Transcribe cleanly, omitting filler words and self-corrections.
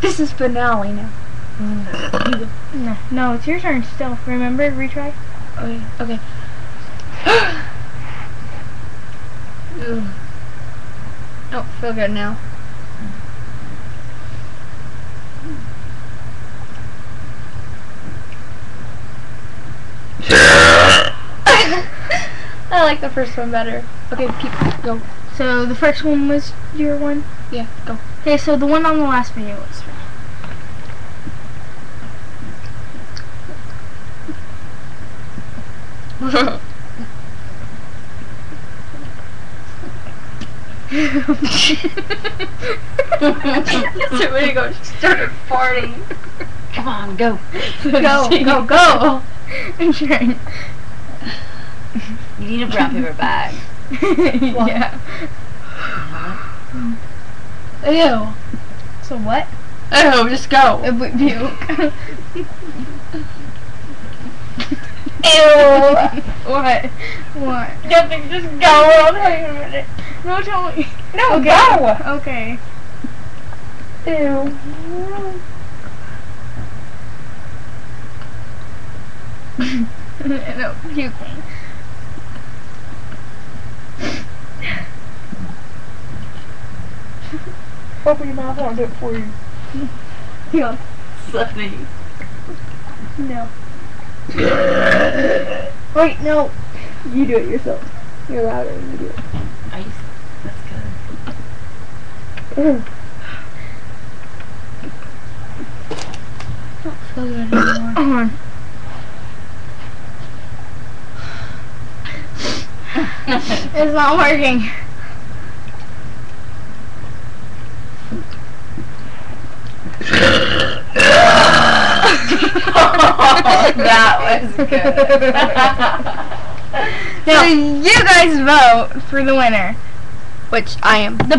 This is finale now. No, it's your turn still. Remember, retry. Okay. Okay. Ooh. Oh, feel good now. I like the first one better. Okay, go. So the first one was your one? Yeah, go. Okay, so the one on the last video was for So we go. She started farting. Come on, go. Go. I'm trying. You need a brown paper bag. Yeah. Ew. So what? Ew, just go. Puke. Ew. What? Nothing, just go. I'll tell you in a minute. No, tell me. No, okay. go. Okay. Ew. No, puking. Open your mouth, I'll do it for you. Yeah. Sunny. No. Wait, no. You do it yourself. You're louder and you do it. That's good. Ew. Don't feel good anymore. It's not working. That was good. Now, you guys vote for the winner, which I am. The